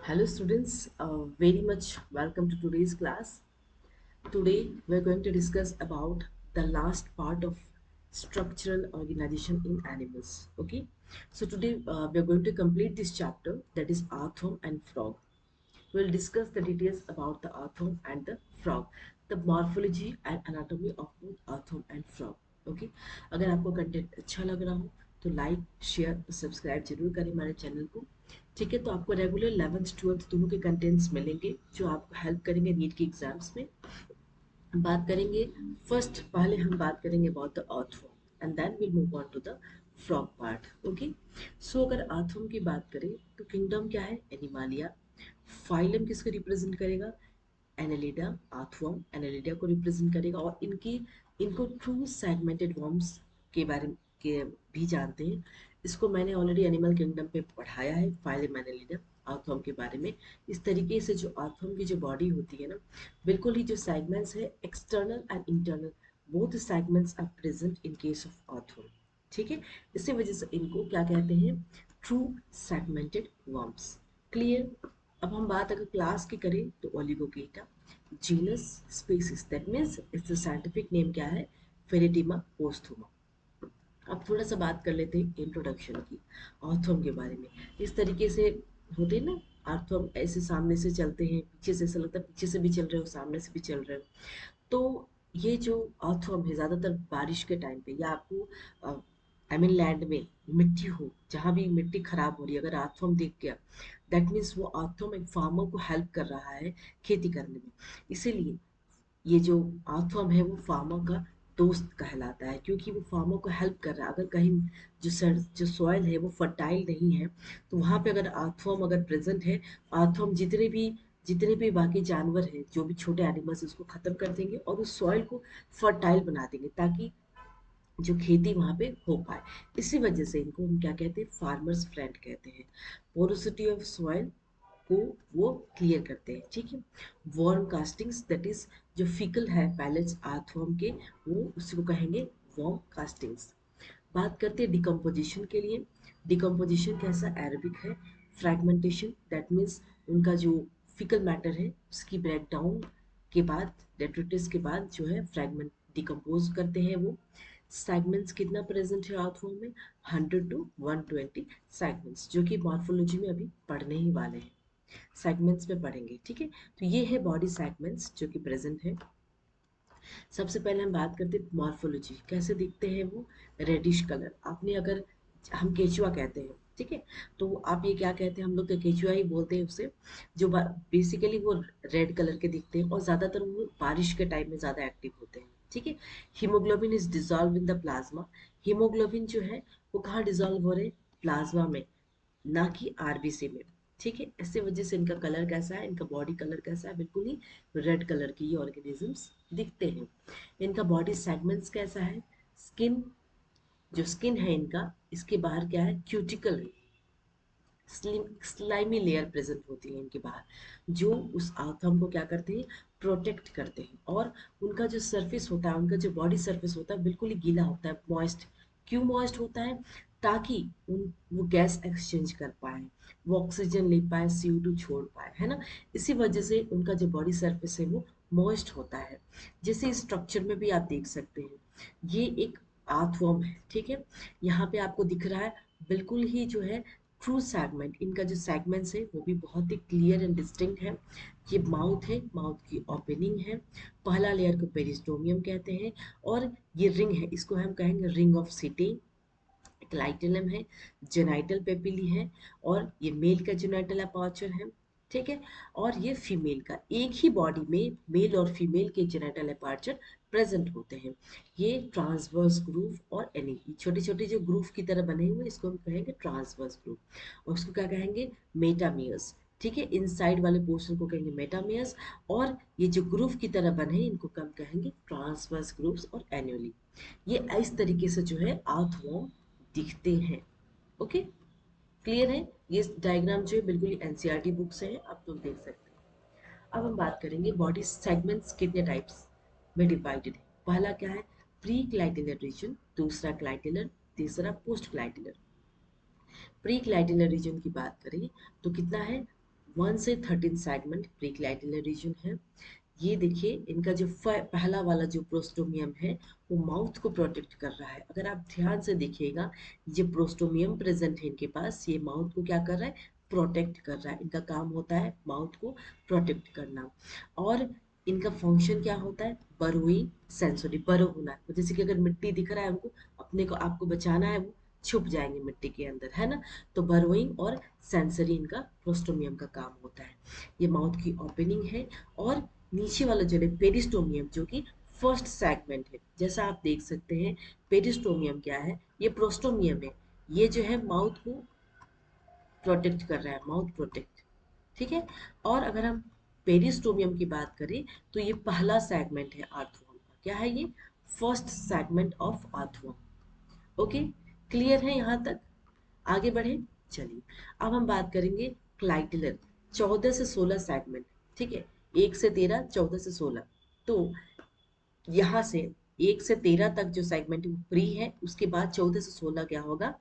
Hello students, very much welcome to today's class. Today we are going to discuss about the last part of structural organization in animals. Okay, so today we are going to complete this chapter, that is earthworm and frog. We will discuss the details about the earthworm and the frog, the morphology and anatomy of both earthworm and frog. Okay, अगर आपको content अच्छा लग रहा हो तो like share और subscribe जरूर करें हमारे चैनल को। ठीक है, तो आपको रेगुलर 11th 12th दोनों के कंटेंट्स मिलेंगे जो आपको हेल्प करेंगे नीट के एग्जाम्स में। बात करेंगे, फर्स्ट पहले हम बात करेंगे about the earthworm and then will move on to the frog part. Okay, so अगर अर्थवर्म की बात करें तो किंगडम क्या है? एनिमालिया। फाइलम किसको रिप्रेजेंट करेगा? एनालिडा। अर्थवर्म एनालिडा को रिप्रेजेंट करेगा। और इनको ट्रू सेगमेंटेड वर्म्स के बारे में के भी जानते हैं। इसको मैंने ऑलरेडी एनिमल किंगडम पे पढ़ाया है, फाइलम एनालिडा अर्थवर्म के बारे में। इस तरीके से जो अर्थवर्म की जो बॉडी होती है ना, बिल्कुल ही जो सेगमेंट्स है external and internal, both segments are present in case of earthworm. ठीक है, इसी वजह से इनको क्या कहते हैं? True segmented worms. क्लियर? अब हम बात अगर क्लास की करें तो Oligochaeta, genus, species, that means इसका साइंटिफिक नेम क्या है? Pheretima posthuma. अब थोड़ा सा बात कर लेते हैं इंट्रोडक्शन की अर्थवर्म के बारे में। इस तरीके से होते हैं ना अर्थवर्म, ऐसे सामने से चलते हैं, पीछे से ऐसा लगता है पीछे से भी चल रहे हो सामने से भी चल रहे हो। तो ये जो अर्थवर्म है ज़्यादातर बारिश के टाइम पे या आपको आई मीन लैंड में मिट्टी हो, जहाँ भी मिट्टी खराब हो रही है, अगर अर्थवर्म दिख गया दैट मीन्स वो अर्थवर्म एक फार्मर को हेल्प कर रहा है खेती करने में। इसीलिए ये जो अर्थवर्म है वो फार्मर का दोस्त कहलाता है, क्योंकि वो फार्मर को हेल्प कर रहा है। अगर कहीं जो सॉइल है वो फर्टाइल नहीं है तो वहाँ पे अगर अर्थवर्म अगर प्रेजेंट है, अर्थवर्म जितने भी बाकी जानवर हैं, जो भी छोटे एनिमल्स उसको खत्म कर देंगे और उस सॉइल को फर्टाइल बना देंगे, ताकि जो खेती वहाँ पे हो पाए। इसी वजह से इनको हम क्या कहते हैं? फार्मर्स फ्रेंड कहते हैं। पोरोसिटी ऑफ सॉइल को वो क्लियर करते हैं। ठीक है, वर्म कास्टिंग्स, दैट इज जो फिकल है पैलेट्स आर्थवर्म के, वो उसी को कहेंगे वर्म कास्टिंग्स। बात करते हैं डिकम्पोजिशन के लिए। डिकम्पोजिशन कैसा? अरेबिक है। फ्रैगमेंटेशन, दैट मीन्स उनका जो फिकल मैटर है उसकी ब्रेकडाउन के बाद, डेट्रिटिस के बाद जो है फ्रैगमेंट डिकम्पोज करते हैं वो। सेगमेंट्स कितना प्रेजेंट है आर्थवर्म में? 100 to 120 सेगमेंट्स, जो कि मॉर्फोलॉजी में अभी पढ़ने ही वाले हैं, सेगमेंट्स में पढ़ेंगे। ठीक है, तो ये है बॉडी सेगमेंट्स जो कि प्रेजेंट है। सबसे पहले हम बात करते हैं मॉर्फोलॉजी, कैसे दिखते हैं वो? Reddish colour. आपने अगर, हम केचुआ कहते हैं, ठीक है, तो आप ये क्या कहते हैं? हम लोग तो केचुआ ही बोलते हैं उसे। जो बेसिकली वो रेड कलर के दिखते हैं और ज़्यादातर वो बारिश के टाइम में ज़्यादा एक्टिव होते हैं। ठीक है, haemoglobin is dissolve in the plasma. Haemoglobin जो है वो कहाँ डिजॉल्व हो रहे हैं? प्लाज्मा में, ना कि आरबीसी में। ठीक है, इसी वजह से इनका कलर कैसा है, इनका बॉडी कलर कैसा है? बिल्कुल ही रेड कलर की ये ऑर्गेनिजम्स दिखते हैं। इनका बॉडी सेगमेंट्स कैसा है? स्किन, जो स्किन है इनका, इसके बाहर क्या है? क्यूटिकल है। स्लाइमी लेयर प्रेजेंट होती है इनके बाहर, जो उस आउटकम को क्या करते हैं? प्रोटेक्ट करते हैं। और उनका जो सरफेस होता है, उनका जो बॉडी सरफेस होता है बिल्कुल ही गीला होता है, मॉइस्ट। क्यों मॉइस्ट होता है? ताकि वो गैस एक्सचेंज कर पाए, वो ऑक्सीजन ले पाए, CO2 छोड़ पाए, है ना। इसी वजह से उनका जो बॉडी सरफेस है वो मॉइस्ट होता है। जैसे इस स्ट्रक्चर में भी आप देख सकते हैं, ये एक आर्थवर्म है। ठीक है, यहाँ पे आपको दिख रहा है बिल्कुल ही जो है ट्रू सेगमेंट। इनका जो सेगमेंट्स है वो भी बहुत ही क्लियर एंड डिस्टिंक्ट है। ये माउथ है, माउथ की ओपनिंग है। पहला लेयर को पेरिस्टोमियम कहते हैं। और ये रिंग है, इसको हम कहेंगे रिंग ऑफ सिटी। क्लाइटेलम है, जेनाइटल पेपिली है, और ये मेल का जेनाइटल अपर्चर है। ठीक है, और ये फीमेल का, एक ही बॉडी में मेल और फीमेल के जेनाइटल अपर्चर प्रेजेंट होते हैं। ये ट्रांसवर्स ग्रूव और एनी, छोटे छोटे जो ग्रूव की तरह बने हुए, इसको हम कहेंगे ट्रांसवर्स ग्रूव, और उसको क्या कहेंगे? मेटामियर्स। ठीक है, इनसाइड वाले पोर्शन को कहेंगे मेटामियर्स, और ये जो ग्रूव की तरह बने हैं इनको कम कहेंगे ट्रांसवर्स ग्रूव्स और एन्युअली। ये इस तरीके से जो है आर्थवर्म दिखते हैं। ओके, क्लियर है? ये डायग्राम जो है बिल्कुल ही एनसीईआरटी बुक से है, आप लोग देख सकते हैं। अब हम बात करेंगे बॉडी सेगमेंट्स कितने टाइप्स में डिवाइडेड है। पहला क्या है? प्री क्लाइटेलर रीजन, दूसरा क्लाइटेलर, तीसरा post clitellar. Pre clitellar region की बात करें तो कितना है? 1 से 13 सेगमेंट प्रीक्लाइटल रीजन है। ये देखिए इनका जो पहला वाला जो प्रोस्टोमियम है वो माउथ को प्रोटेक्ट कर रहा है। अगर आप ध्यान से देखिएगा ये प्रोस्टोमियम प्रेजेंट है इनके पास, ये माउथ को क्या कर रहा है, प्रोटेक्ट कर रहा है। इनका काम होता है माउथ को प्रोटेक्ट करना। और इनका फंक्शन क्या होता है, बरोइंग सेंसरी, बरो होना। जैसे कि अगर मिट्टी दिख रहा है उनको, अपने को आपको बचाना है, वो छुप जाएंगे मिट्टी के अंदर, है ना। तो बरोइंग और सेंसरी इनका प्रोस्टोमियम का काम होता है। ये माउथ की ओपनिंग है। और नीचे वाला जो है पेरिस्टोमियम, जो कि फर्स्ट सेगमेंट है, जैसा आप देख सकते हैं। पेरिस्टोमियम क्या है, ये प्रोस्टोमियम है। ये जो है माउथ को प्रोटेक्ट कर रहा है, माउथ प्रोटेक्ट, ठीक है। और अगर हम पेरिस्टोमियम की बात करें तो ये पहला सेगमेंट है आर्थवर्म का। क्या है ये, first segment of earthworm. Okay, clear है यहाँ तक, आगे बढ़े। चलिए अब हम बात करेंगे क्लाइटिलर, 14 से 16 सेगमेंट, ठीक है। 1 से 13, 14 से 16। तो यहाँ से 1 से 13 तक जो सेगमेंट वो प्री है, उसके बाद 14 से 16 क्या होगा,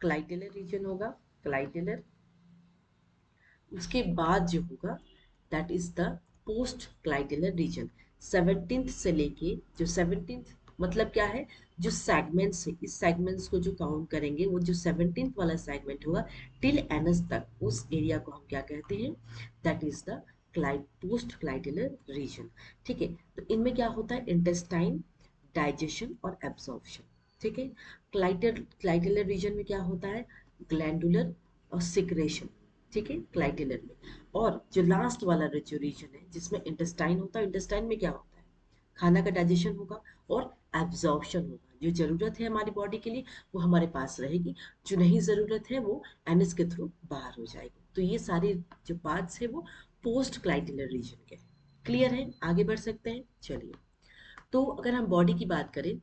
क्लाइटिलर रीजन होगा, क्लाइटिलर। उसके बाद जो होगा that is the post clitellar region. 17th से लेके जो 17th मतलब क्या है, जो सेगमेंट्स है, इस सेगमेंट्स को जो काउंट करेंगे, वो जो 17th वाला सेगमेंट होगा टिल एनस तक, उस एरिया को हम क्या कहते हैं, that is the post clitellar region. ठीक है, तो इनमें क्या होता है, इंटेस्टाइन, डाइजेशन और एब्जॉर्प्शन। ठीक है, क्लाइटिलर रीजन में क्या होता है, ग्लैंडुलर और सिक्रेशन। ठीक है, क्लाइटिलर में। और जो लास्ट वाला जो रीजन है जिसमें इंटेस्टाइन होता है, इंटेस्टाइन में क्या होता है, खाना का डाइजेशन होगा और एब्जॉर्प्शन होगा। जो जरूरत है हमारी बॉडी के लिए वो हमारे पास रहेगी, जो नहीं जरूरत है वो एनएस के थ्रू बाहर हो जाएगी। तो ये सारे जो पार्ट्स है वो पोस्ट क्लाइटिलर रीजन के हैं। क्लियर है, आगे बढ़ सकते हैं। चलिए, तो अगर हम बॉडी की बात करें,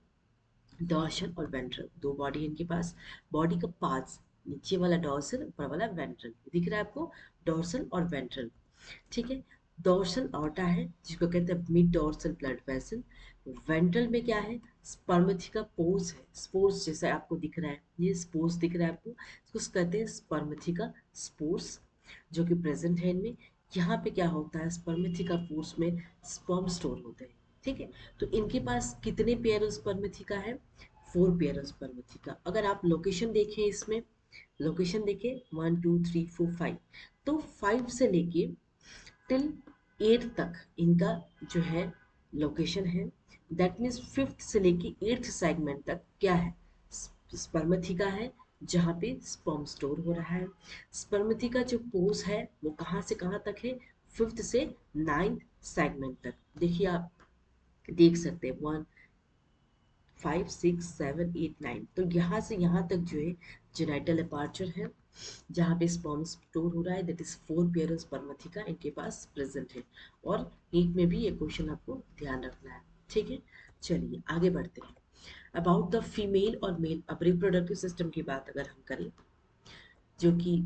डॉर्सल और वेंट्रल, दो बॉडी है इनके पास। बॉडी का पार्ट्स, नीचे वाला डॉर्सल, ऊपर वाला वेंट्रल, दिख रहा है आपको, डॉर्सल और वेंट्रल। ठीक है, डॉर्सल ऑर्टा है जिसको कहते हैं mid dorsal blood vessel. Ventral में क्या है, स्पर्मेथिका पोर्स है, स्पोर्स जैसे आपको दिख रहा है, ये स्पोर्स दिख रहा है आपको, इसको कहते हैं स्पर्मेथिका स्पोर्स, जो कि प्रेजेंट है इनमें। यहाँ पे क्या होता है, स्पर्मेथिका पोर्स में स्पर्म स्टोर होते हैं। ठीक है, तो इनके पास कितने पेयर स्पर्मेथिका है, 4 पेयर स्पर्मेथिका। अगर आप लोकेशन देखें इसमें, लोकेशन देखें 1 2 3 4 5, तो 5 से लेके टिल 8 तक इनका जो है लोकेशन है। दैट मीन्स 5th से लेके 8th सेगमेंट तक क्या है, स्पर्मेथिका है, जहाँ पे स्पर्म स्टोर हो रहा है। स्पर्मेथिका जो पोर्स है वो कहाँ से कहाँ तक है, 5th से 9th सेगमेंट तक। देखिए आप देख सकते हैं 1 5 6 7 8 9, तो यहाँ से यहाँ तक जो है जेनाइटल अपार्चर है, जहाँ पे स्पर्म स्टोर हो रहा है। दैट इज 4 पेयर स्पर्मेथिका इनके पास प्रेजेंट है। और नीट में भी ये क्वेश्चन आपको ध्यान रखना है। ठीक है, चलिए आगे बढ़ते हैं। अबाउट द फीमेल और मेल, अब रिप्रोडक्टिव सिस्टम की बात अगर हम करें, जो कि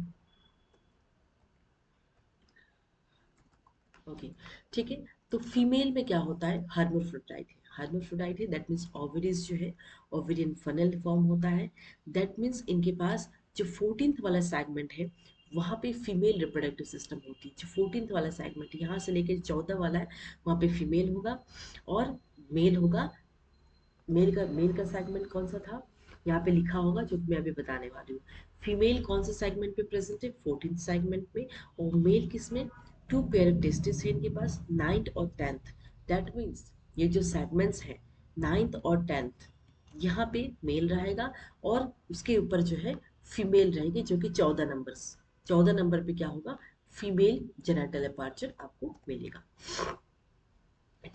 ओके, ठीक है। तो फीमेल में क्या होता है, हर्माफ्रोडाइट है, हर्माफ्रोडाइट है, दैट मीन्स ओवरीज जो है ओवेरियन फनल फॉर्म होता है। दैट मीन्स इनके पास जो 14th वाला सेगमेंट है वहाँ पे फीमेल रिप्रोडक्टिव सिस्टम होती है। जो 14th वाला सेगमेंट है यहाँ से लेकर 14 वाला है, वहाँ पे फीमेल होगा और मेल होगा। मेल का सेगमेंट कौन सा था, यहाँ पे लिखा होगा, जो मैं अभी बताने वाली हूँ। फीमेल कौन से सेगमेंट पे प्रेजेंट है, 14th सेगमेंट में। और मेल किसमें, 2 पेयर टेस्टिस है इनके पास, 9th और 10th। दैट मीन्स ये जो सेगमेंट्स हैं 9th और 10th, यहाँ पे मेल रहेगा और उसके ऊपर जो है फीमेल रहेगी, जो कि 14 नंबर पे क्या होगा, फीमेल जेनिटल अपार्चर आपको मिलेगा।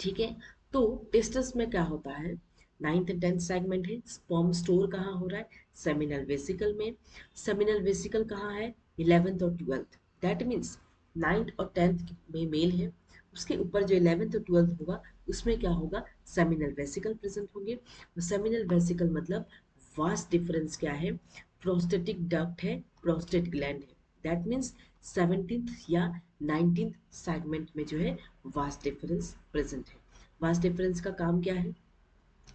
ठीक है, तो टेस्टस में क्या होता है, 9th एंड 10th सेगमेंट है। स्पर्म स्टोर कहाँ हो रहा है, सेमिनल वेसिकल में। सेमिनल वेसिकल कहाँ है, 11th और 12th। दैट मीन्स 9th और 10th में मेल है, उसके ऊपर जो 11th और 12th होगा उसमें क्या होगा, सेमिनल वेसिकल प्रेजेंट होंगे। सेमिनल वेसिकल मतलब वास्ट डिफरेंस क्या है, प्रोस्टेटिक डक्ट है, प्रोस्टेट ग्लैंड है। दैट मीन्स 17th या 19th सेगमेंट में जो है वास्ट डिफरेंस प्रेजेंट है। वास्ट डिफरेंस का काम क्या है,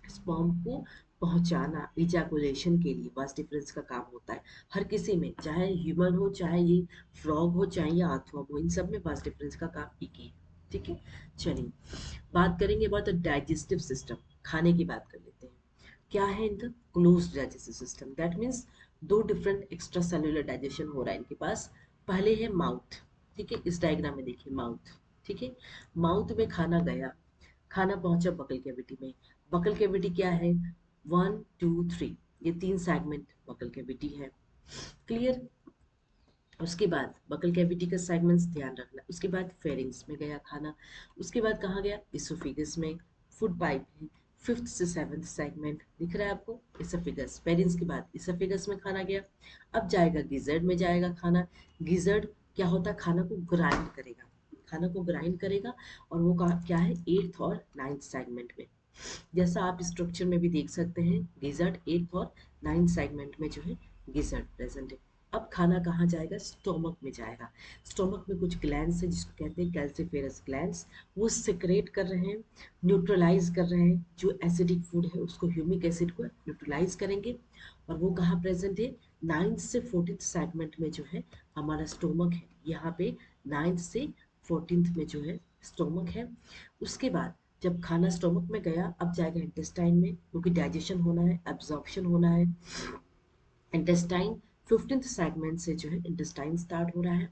स्पर्म को पहुंचाना इजैकुलेशन के लिए वास डिफरेंस का काम होता है। हर किसी में, चाहे ह्यूमन हो, चाहे ये फ्रॉग हो, चाहे ये अर्थवर्म हो, इन सब में वास डिफरेंस का काम एक ही है। ठीक है, चलिए बात करेंगे अबाउट द डाइजेस्टिव सिस्टम। खाने की बात कर लेते हैं। क्या है इनका? Close digestive system, that means दो डिफरेंट एक्स्ट्रा सेलुलर डाइजेशन हो रहा है इनके पास। पहले है माउथ। ठीक है, इस डायग्राम में देखिए माउथ। ठीक है, माउथ में खाना गया, खाना पहुंचा बकल कैविटी में। बकल कैविटी क्या है? 1 2 3, ये 3 सेगमेंट बकल कैविटी है। क्लियर? उसके बाद बकल कैविटी का सेगमेंट्स ध्यान रखना। उसके बाद फेरिंग्स में गया खाना। उसके बाद कहाँ गया? इसोफिगस में। फूड पाइप है, फिफ्थ से सेवन्थ सेगमेंट दिख रहा है आपको, इसोफिगस। फेरिंग्स के बाद इसोफिगस में खाना गया, अब जाएगा गिजर्ड में जाएगा खाना। गिजर्ड क्या होता है? खाना को ग्राइंड करेगा, खाना को ग्राइंड करेगा, और वो क्या है? एट्थ और नाइन्थ सेगमेंट में। जैसा आप स्ट्रक्चर में भी देख सकते हैं, गिजर्ड एट्थ और नाइन्थ सेगमेंट में जो है गिजर्ड प्रेजेंट है। अब खाना कहाँ जाएगा? स्टोमक में जाएगा। स्टोमक में कुछ ग्लैंड्स है जिसको कहते हैं कैल्सिफेरस ग्लैंड्स। वो सिक्रेट कर रहे हैं, न्यूट्रलाइज कर रहे हैं, जो एसिडिक फूड है उसको, ह्यूमिक एसिड को न्यूट्रलाइज करेंगे। और वो कहाँ प्रेजेंट है? नाइन्थ से फोर्टींथ सेगमेंट में जो है हमारा स्टोमक है। यहाँ पे नाइन्थ से फोर्टींथ में जो है स्टोमक है। उसके बाद जब खाना स्टोमक में गया, अब जाएगा इंटेस्टाइन में, क्योंकि डाइजेशन होना है, एब्जॉर्प्शन होना है। इंटेस्टाइन 15th सेगमेंट से जो है इंटेस्टाइन स्टार्ट हो रहा है।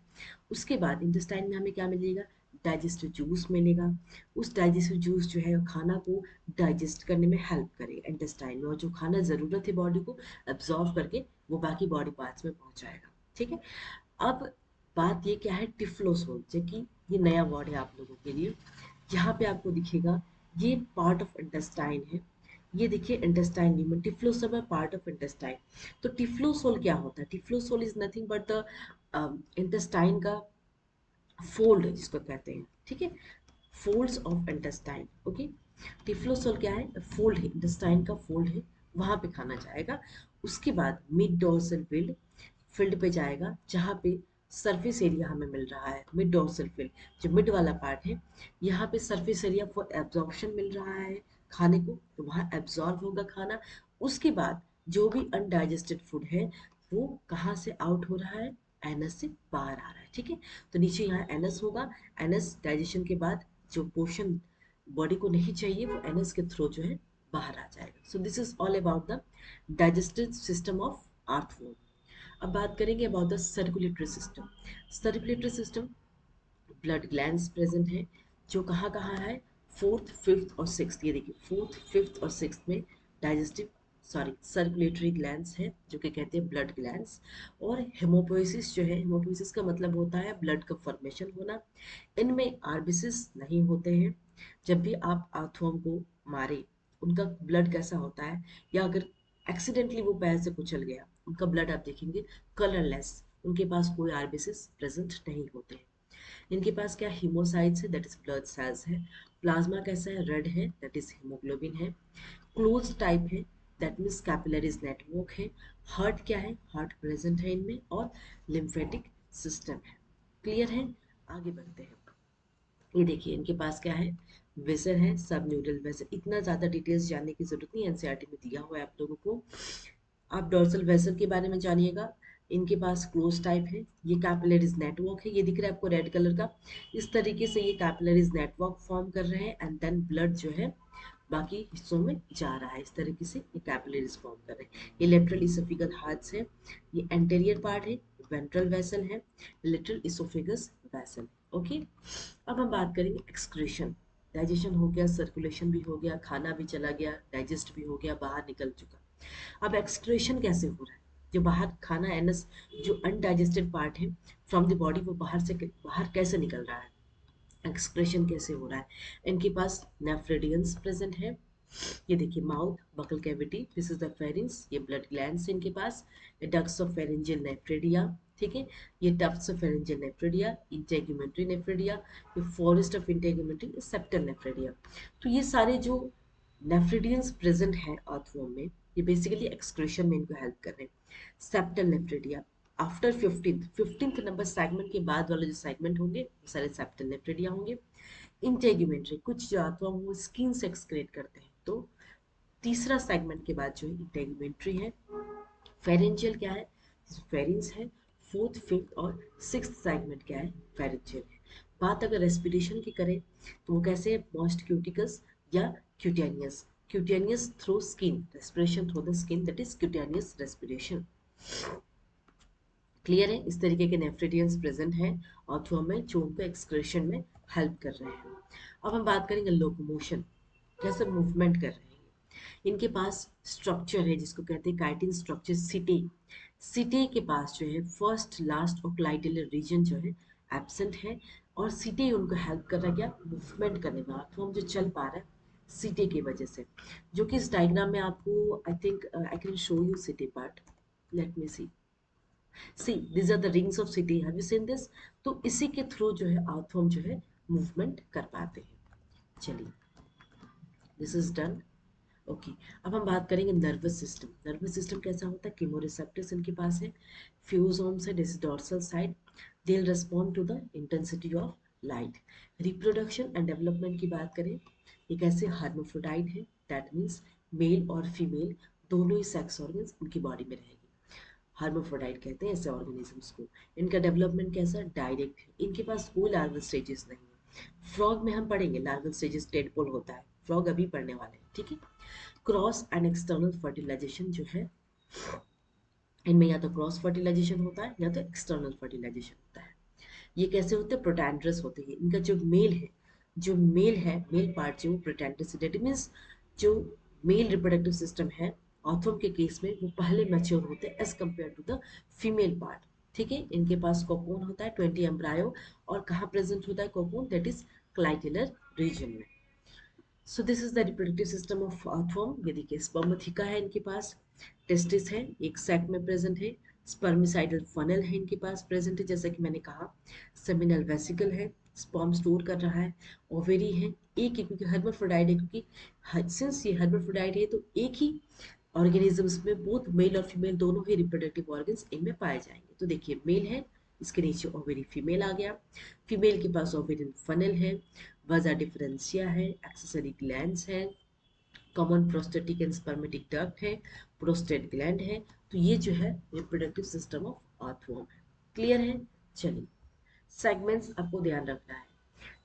उसके बाद इंटेस्टाइन में हमें क्या मिलेगा? डाइजेस्टिव जूस मिलेगा। उस डाइजेस्टिव जूस जो है खाना को डाइजेस्ट करने में हेल्प करेगा इंटेस्टाइन में, और जो खाना ज़रूरत है बॉडी को एब्जॉर्व करके वो बाकी बॉडी पार्ट्स में पहुंचाएगा। ठीक है, अब बात ये क्या है? टिफ्लोसोल, जो कि ये नया वर्ड है आप लोगों के लिए। यहाँ पे आपको दिखेगा ये पार्ट ऑफ इंटेस्टाइन है। ये देखिए इंटेस्टाइन ह्यूमन, टिफ्लोसोल है पार्ट ऑफ इंटेस्टाइन। तो टिफ्लोसोल क्या होता है? Typhlosole is nothing but the intestine का फोल्ड जिसको कहते हैं। ठीक है, folds of intestine. Okay, typhlosole क्या है? फोल्ड है, इंटेस्टाइन का फोल्ड है, वहां पे खाना जाएगा। उसके बाद मिड डोर्सल फील्ड, फील्ड पे जाएगा जहाँ पे सरफेस एरिया हमें मिल रहा है। मिड डोर्सल फील्ड, जो मिड वाला पार्ट है, यहाँ पे सरफेस एरिया फॉर एब्जॉर्प्शन मिल रहा है खाने को, तो वहाँ एब्जॉर्ब होगा खाना। उसके बाद जो भी अनडाइजेस्टेड फूड है वो कहाँ से आउट हो रहा है? एनस से बाहर आ रहा है। ठीक है, तो नीचे यहाँ एनस होगा। एनस डाइजेशन के बाद जो पोषण बॉडी को नहीं चाहिए वो एनस के थ्रू जो है बाहर आ जाएगा। सो this is all about the digestive system of earthworm. अब बात करेंगे about the circulatory system. Circulatory system, blood glands present है, जो कहाँ कहाँ है? फोर्थ, फिफ्थ और सिक्स्थ। ये देखिए फोर्थ, फिफ्थ और सिक्स्थ में डाइजेस्टिव, सॉरी, सर्कुलेटरी ग्लैंड्स है, जो कि कहते हैं ब्लड ग्लैंड्स। और हेमोपोइसिस जो है, हेमोपोइसिस का मतलब होता है ब्लड का फॉर्मेशन होना। इनमें आरबीसीज नहीं होते हैं। जब भी आप अर्थवर्म को मारे, उनका ब्लड कैसा होता है, या अगर एक्सीडेंटली वो पैर से कुचल गया, उनका ब्लड आप देखेंगे कलरलेस, उनके पास कोई आरबीसीज प्रेजेंट नहीं होते हैं। इनके पास क्या हीमोसाइट्स है, दैट इज ब्लड सेल्स है। प्लाज्मा कैसा है? रेड है, दैट इज हीमोग्लोबिन है। क्लोज टाइप है, दैट मीन्स कैपिलरीज नेटवर्क है। हार्ट क्या है? हार्ट प्रेजेंट है इनमें, और लिम्फेटिक सिस्टम है। क्लियर है? आगे बढ़ते हैं। ये देखिए इनके पास क्या है? वेसल है, सब न्यूरल वेसल। इतना ज़्यादा डिटेल्स जानने की जरूरत नहीं, एनसीईआरटी में दिया हुआ है आप लोगों को। आप डॉर्सल वेसल के बारे में जानिएगा। इनके पास क्लोज टाइप है। ये कैपिलरीज नेटवर्क है, ये दिख रहा है आपको रेड कलर का। इस तरीके से ये कैपिलरीज नेटवर्क फॉर्म कर रहे हैं, एंड देन ब्लड जो है बाकी हिस्सों में जा रहा है। इस तरीके से ये कैपिलरीज फॉर्म कर रहे हैं। ये लेटरल इसोफिगल हार्ट्स है, ये एंटेरियर पार्ट है, वेंट्रल वेसल है, लेटरल इसोफिगस वेसल। ओके, अब हम बात करेंगे एक्सक्रीशन। डाइजेशन हो गया, सर्कुलेशन भी हो गया, खाना भी चला गया, डाइजेस्ट भी हो गया, बाहर निकल चुका। अब एक्सक्रीशन कैसे हो रहा है? जो बाहर खाना एनस, जो अनडाइजेस्टेड पार्ट है फ्रॉम द बॉडी, वो बाहर कैसे निकल रहा है? एक्सक्रेशन कैसे हो रहा है? इनके पास नेफ्रेडियंस प्रेजेंट है। ये देखिए mouth, buccal cavity, this is the pharynx, ये ब्लड ग्लैंड्स इनके पास, ये डक्ट्स ऑफ फेरिंजियल नेफ्रेडिया। ठीक है, ये tufts of pharyngeal nephridia, integumentary nephridia, ये forest of integumentary, septal nephridia. तो ये सारे जो नेफ्रेडियंस प्रेजेंट है अर्थवर्म में, ये बेसिकली एक्सक्रीशन में इनको हेल्प कर रहे हैं। Septal nephridia after fifteenth number segment के बाद वाले जो सेगमेंट होंगे वो सारे सेप्टल नेफ्रेडिया होंगे। इंटेगुमेंट्री, कुछ जो अर्थवर्म वो स्किन से एक्सक्रीट करते हैं, तो तीसरा सेगमेंट के बाद जो है इंटेगुमेंट्री है। फेरेंजियल क्या है? फेरिंग्स है। फोर्थ, फिफ्थ और सिक्स्थ सेगमेंट क्या है? फेरेंजियल है। बात अगर रेस्पिरेशन की करें तो वो कैसे है? मोस्ट क्यूटिकस या cutaneous. Cutaneous through skin, respiration through the skin, that is cutaneous respiration. Clear है? इस तरीके के नेफ्रिडियंस प्रेजेंट हैं ऑर्थो में, जो उनको एक्सक्रेशन में हेल्प कर रहे हैं। अब हम बात करेंगे लोकोमोशन, कैसे मूवमेंट कर रहे हैं। इनके पास स्ट्रक्चर है जिसको कहते हैं काइटिन स्ट्रक्चर, सिटे। सिटे के पास जो है फर्स्ट, लास्ट और क्लाइटेलर रीजन जो है एब्सेंट है, और सिटे उनको हेल्प कर रहा है क्या? मूवमेंट करने में। आर्थो जो चल पा रहा है सिटे की वजह से, जो कि इस डायग्राम में आपको I think I can show you setae part. Let me see this are the rings of setae, have you seen this? तो इसी के थ्रू जो है आर्थोम जो है मूवमेंट कर पाते हैं। चलिए, दिस इज डन। ओके, अब हम बात करेंगे नर्वस सिस्टम। नर्वस सिस्टम कैसा होता है? कीमोरिसेप्टर्स इनके पास है, फ्यूजोम्स है, this dorsal side, they will respond to the intensity of light. Reproduction and development की बात करें, ये कैसे? हर्माफ्रोडाइट है, दैट मीन्स मेल और फीमेल दोनों ही सेक्स ऑर्गन्स उनकी बॉडी में रहेगी। हर्माफ्रोडाइट कहते हैं ऐसे ऑर्गेनिजम्स को। इनका डेवलपमेंट कैसा? डायरेक्ट है, इनके पास कोई लार्वल स्टेजेस नहीं है। फ्रॉग में हम पढ़ेंगे लार्वल स्टेजेस, टेडपोल होता है, फ्रॉग अभी पढ़ने वाले हैं, ठीक है। क्रॉस एंड एक्सटर्नल फर्टिलाइजेशन जो है, इनमें या तो क्रॉस फर्टिलाइजेशन होता है या तो एक्सटर्नल फर्टिलाइजेशन होता है। ये कैसे होते हैं? प्रोटैंड्रस होते हैं। इनका जो मेल है, मेल पार्ट जो प्रोटैंड्रस, दैट मीन्स जो मेल रिप्रोडक्टिव सिस्टम है ऑथम के केस में वो पहले मैच्योर होते हैं as compared to the female part. ठीक है, इनके पास कोकोन होता है 20 एम्ब्रायो, और कहाँ प्रेजेंट होता है cocoon? That is clitellar region में। So this is the reproductive system of earthworm. ये देखिए, स्पर्मथिका है इनके पास, टेस्टिस है, एक सैक में प्रेजेंट है, स्पर्मिसाइडल फनल है इनके पास प्रेजेंट है, जैसा कि मैंने कहा, सेमिनल वेसिकल है, स्पर्म स्टोर कर रहा है, ओवेरी है, एक ही, क्योंकि हर्माफ्रोडाइट है, क्योंकि सिंस ये हर्माफ्रोडाइट है तो एक ही ऑर्गेनिजम्स में बोथ मेल और फीमेल दोनों ही रिप्रोडक्टिव ऑर्गन्स इनमें पाए जाएंगे। तो देखिए, मेल है, इसके नीचे ओवेरी फीमेल आ गया, फीमेल के पास ओवेरियन फनल है, वजा डिफरेंशिया है, एक्सेसरी ग्लैंड्स है, common prostatic and spermatic duct है, प्रोस्टेट ग्लैंड है। तो ये जो है रिप्रोडक्टिव सिस्टम ऑफ अर्थवर्म है। क्लियर है? चलिए, सेगमेंट्स आपको ध्यान रखना है।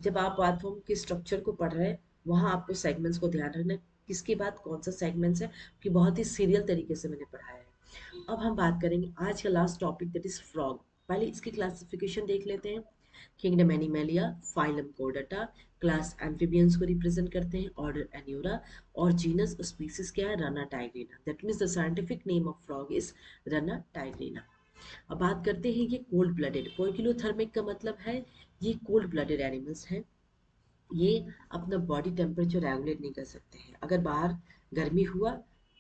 जब आप अर्थवर्म के स्ट्रक्चर को पढ़ रहे हैं, वहां आपको सेगमेंट्स को ध्यान रखना है, किसके बाद कौन सा सेगमेंट्स है, कि बहुत ही सीरियल तरीके से मैंने पढ़ाया है। अब हम बात करेंगे आज का last topic, that is frog. पहले इसकी क्लासिफिकेशन देख लेते हैं। Kingdom Animalia, phylum Chordata, class amphibians को रिप्रेजेंट करते हैं, ऑर्डर एन्यूरा, और जीनस स्पीसीज क्या है? Rana tigrina. That means the scientific name of frog is Rana tigrina. अब बात करते हैं, ये कोल्ड ब्लडेड, पोइकिलोथर्मिक का मतलब है ये कोल्ड ब्लडेड एनिमल्स हैं। ये अपना बॉडी टेम्परेचर रेगुलेट नहीं कर सकते हैं। अगर बाहर गर्मी हुआ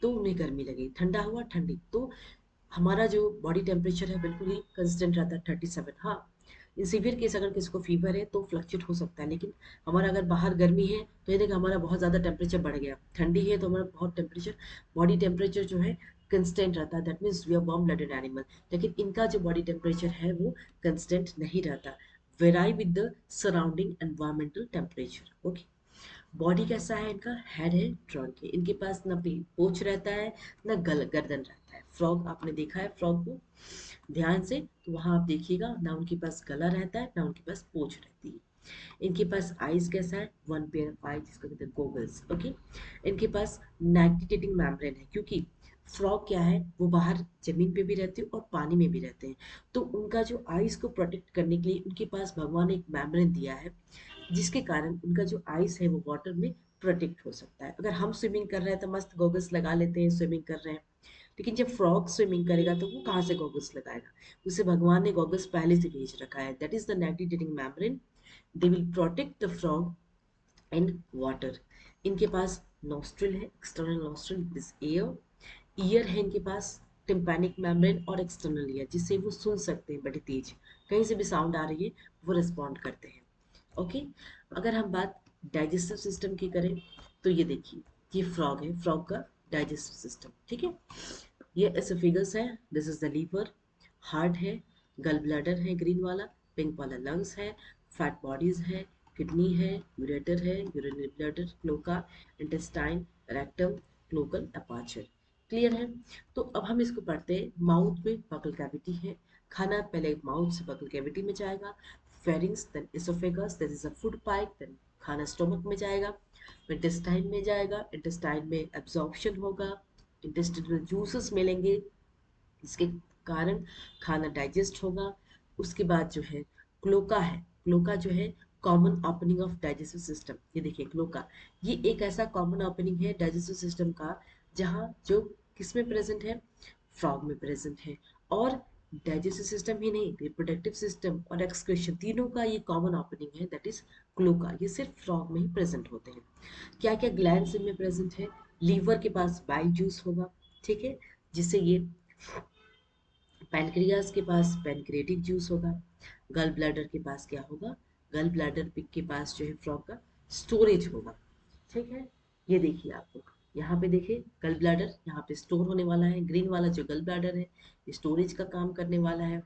तो उन्हें गर्मी लगेगी, ठंडा हुआ ठंडी, तो हमारा जो बॉडी टेम्परेचर है बिल्कुल ही कंस्टेंट रहता है 37। हाँ, इन सीवियर केस अगर किसी को फीवर है तो फ्लक्चुएट हो सकता है, लेकिन हमारा अगर बाहर गर्मी है तो ये देखिए हमारा बहुत ज़्यादा टेम्परेचर बढ़ गया, ठंडी है तो हमारा बहुत टेम्परेचर, बॉडी टेम्परेचर जो है कंस्टेंट रहता है, that means we are warm blooded animal. लेकिन इनका जो बॉडी टेम्परेचर है वो कंस्टेंट नहीं रहता, varies with the surrounding environmental temperature. Okay, body कैसा है इनका? हेड है, ट्रंक है, इनके पास ना पूंछ रहता है ना गर्दन रहता है। फ्रॉग आपने देखा है, फ्रॉग को ध्यान से तो वहां आप देखिएगा ना उनके पास गला रहता है ना उनके पास पूंछ रहती है। इनके पास आईज कैसा है? वन पेयर ऑफ आई, जिसको कहते हैं गोगल्स। ओके, इनके पास नाइट्रिटेटिंग मेम्ब्रेन है, क्योंकि फ्रॉग क्या है, वो बाहर जमीन पे भी रहते हैं और पानी में भी रहते हैं, तो उनका जो आईज को प्रोटेक्ट करने के लिए उनके पास भगवान ने एक मेम्ब्रेन दिया है, जिसके कारण उनका जो आइस है वो वाटर में प्रोटेक्ट हो सकता है। अगर हम स्विमिंग कर रहे हैं तो मस्त गॉगल्स लगा लेते हैं, स्विमिंग कर रहे हैं, लेकिन जब फ्रॉग स्विमिंग करेगा तो वो कहाँ से गॉगल्स लगाएगा? उसे भगवान ने गॉगल्स पहले से भेज रखा है, that is the nictitating membrane, they will protect the frog in water. इनके पास नोस्ट्रिल है, external nostril this air, ear है इनके पास, टिम्पैनिक मेम्ब्रेन और एक्सटर्नल ईयर, जिससे वो सुन सकते हैं बड़ी तेज, कहीं से भी साउंड आ रही है वो रिस्पॉन्ड करते हैं। ओके, अगर हम बात डाइजेस्टिव सिस्टम की करें तो ये देखिए, ये फ्रॉग है, फ्रॉग का डाइजेस्टिव सिस्टम, ठीक है। ये एसोफेगस है, this is the liver, heart है, गल ब्लैडर है ग्रीन वाला, पिंक वाला लंग्स है, फैट बॉडीज है, किडनी है, यूरेटर है, urinary bladder, cloaca, intestine, rectum, cloacal aperture. Clear है? तो अब हम इसको पढ़ते हैं। माउथ में बकल कैविटी है, खाना पहले माउथ से बकल कैविटी में जाएगा, pharynx then oesophagus, that is a food pipe, then खाना स्टोमक में जाएगा, इंटेस्टाइन में जाएगा, इंटेस्टाइन में एब्जॉर्प्शन होगा, इंटेस्टिनल जूसेस मिलेंगे, इसके कारण खाना डाइजेस्ट होगा। उसके बाद जो है क्लोका है, क्लोका जो है common opening of digestive system. ये देखिए क्लोका, ये एक ऐसा कॉमन ओपनिंग है डाइजेस्टिव सिस्टम का जहाँ जो किस में प्रेजेंट है, फ्रॉग में प्रेजेंट है। और डाइजेस्टिव सिस्टम ही नहीं, रिप्रोडक्टिव सिस्टम और एक्सक्रीशन तीनों का ये कॉमन ओपनिंग है, दैट इज क्लोका। ये सिर्फ फ्रॉग में ही प्रेजेंट होते हैं। क्या क्या ग्लैंड्स इनमें प्रेजेंट है? लीवर के पास बाइल जूस होगा, ठीक है, जिससे ये पैनक्रियाज के पास पैनक्रियाटिक जूस होगा। गल ब्लैडर के पास क्या होगा? गल ब्लैडर पिग के पास जो है फ्रॉग का स्टोरेज होगा। ठीक है, ये देखिए आपको यहाँ पे देखिए गल ब्लैडर यहाँ पे स्टोर होने वाला है, ग्रीन वाला जो गल ब्लैडर है ये स्टोरेज का काम करने वाला है।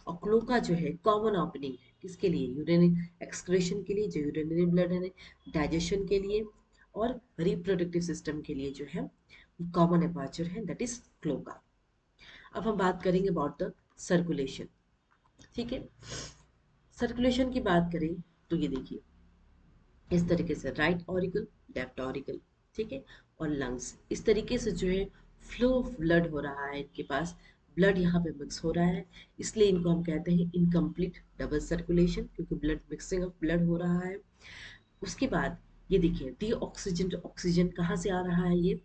और क्लोका जो है कॉमन ओपनिंग है, किसके लिए? यूरिनरी एक्सक्रीशन के लिए, जो यूरिनरी ब्लैडर है, डाइजेशन के लिए और रिप्रोडक्टिव सिस्टम के लिए जो है कॉमन अपर्चर है, दैट इज क्लोका। अब हम बात करेंगे अबाउट द सर्कुलेशन। ठीक है, सर्कुलेशन की बात करें तो ये देखिए इस तरीके से राइट ऑरिकल, लेफ्ट ऑरिकल, ठीक है, और लंग्स, इस तरीके से जो है फ्लो ऑफ ब्लड हो रहा है इनके पास। ब्लड यहाँ पे मिक्स हो रहा है, इसलिए इनको हम कहते हैं इनकम्प्लीट डबल सर्कुलेशन, क्योंकि ब्लड मिक्सिंग ऑफ ब्लड हो रहा है। उसके बाद ये देखिए डी ऑक्सीजन, ऑक्सीजन कहाँ से आ रहा है? ये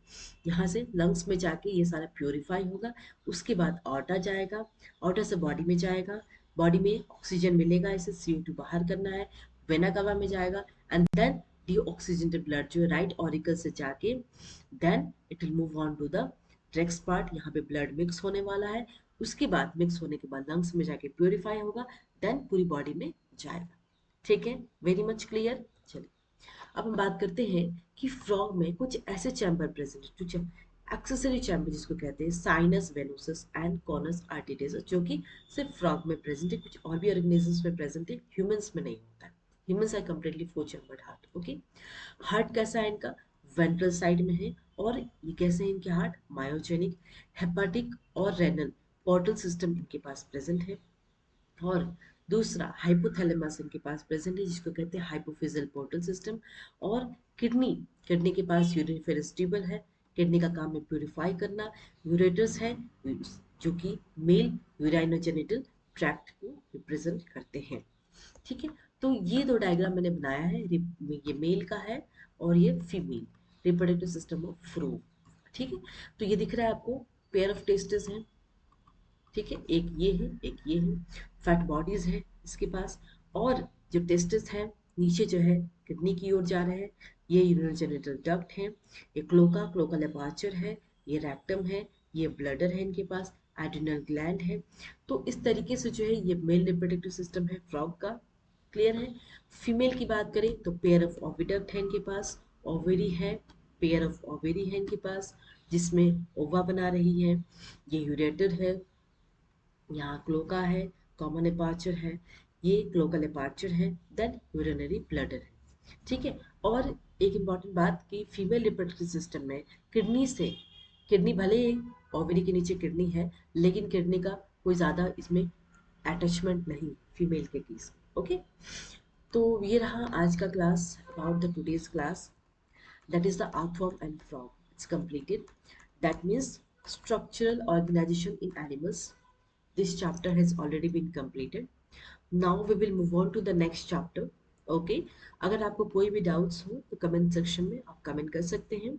यहाँ से लंग्स में जाके ये सारा प्योरीफाई होगा। उसके बाद ऑर्टा जाएगा, ऑर्टा से बॉडी में जाएगा, बॉडी में ऑक्सीजन मिलेगा, इसे CO2 बाहर करना है, वेना कावा में जाएगा, and then deoxygenated blood जो है राइट ऑरिकल से जाके then it will move on to the next part. यहाँ पे ब्लड मिक्स होने वाला है, उसके बाद मिक्स होने के बाद लंग्स में जाके प्योरीफाई होगा, देन पूरी बॉडी में जाएगा। ठीक है, वेरी मच क्लियर। चलिए अब हम बात करते हैं कि फ्रॉग में कुछ ऐसे चैम्बर प्रेजेंट है, कुछ एक्सेसरी चैम्बर जिसको कहते हैं साइनस वेनोसस एंड कॉनस आर्टेरियस, जो कि सिर्फ फ्रॉग में प्रेजेंट है, कुछ और भी ऑर्गेनिजम्स में प्रेजेंट है, ह्यूमंस में नहीं होता है। Humans are completely four chambered heart. Okay, heart कैसा है इनका? वेंट्रल साइड में है। और ये कैसे है इनके हार्ट? मायोजेनिक, हेपाटिक और रेनल पोर्टल सिस्टम इनके पास प्रेजेंट है। और दूसरा हाइपोथैलेमस इनके पास प्रेजेंट है, जिसको कहते हैं हाइपोफिजल पोर्टल सिस्टम। और किडनी, किडनी के पास यूरिफेरस ट्यूबल है, किडनी का काम है प्यूरिफाई करना। यूरेटर्स है जो कि मेल यूराइनोजेनिटल ट्रैक्ट को रिप्रेजेंट करते हैं। ठीक है, तो ये दो डायग्राम मैंने बनाया है, ये मेल का है और ये फीमेल रिप्रोडक्टिव सिस्टम ऑफ फ्रो। ठीक है, तो ये दिख रहा है आपको, पेयर ऑफ टेस्टिस हैं, ठीक है, एक ये है एक ये है, फैट बॉडीज है इसके पास। और जो टेस्टिस है नीचे जो है किडनी की ओर जा रहे हैं, ये यूरिनोजेनिटल डक्ट है, ये क्लोका, क्लोकल अपार्चर है, ये रेक्टम है, ये ब्लडर है इनके पास, एड्रिनल ग्लैंड है। तो इस तरीके से जो है ये मेल रिप्रोडक्टिव सिस्टम है फ्रॉग का। क्लियर है? फीमेल की बात करें तो पेयर ऑफ ओविडक्ट है इनके पास, ओवेरी है, पेयर ऑफ ओवेरी है इनके पास, जिसमें ओवा बना रही है, ये यूरेटर है, यहाँ क्लोका है, कॉमन अपार्चर है, ये क्लोकल अपार्चर है, देन यूरिनरी ब्लडर है। ठीक है, और एक इम्पॉर्टेंट बात कि फीमेल रिप्रोडक्टिव सिस्टम में किडनी से, किडनी भले ही ओवरी के नीचे किडनी है, लेकिन किडनी का कोई ज़्यादा इसमें अटैचमेंट नहीं फीमेल के केस में। ओके, तो ये रहा आज का class about the today's class, that is the earthworm and frog. It's completed. That means structural organization in animals. This chapter has already been completed. Now we will move on to the next chapter. Okay, अगर आपको कोई भी doubts हो तो comment section में आप comment कर सकते हैं।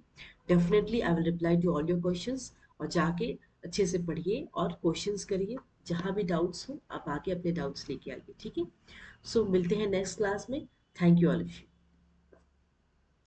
Definitely I will reply to all your questions. और जाके अच्छे से पढ़िए और questions करिए, जहाँ भी doubts हो आप आके अपने doubts लेके आइए। ठीक है, so मिलते हैं next class में। Thank you all of you.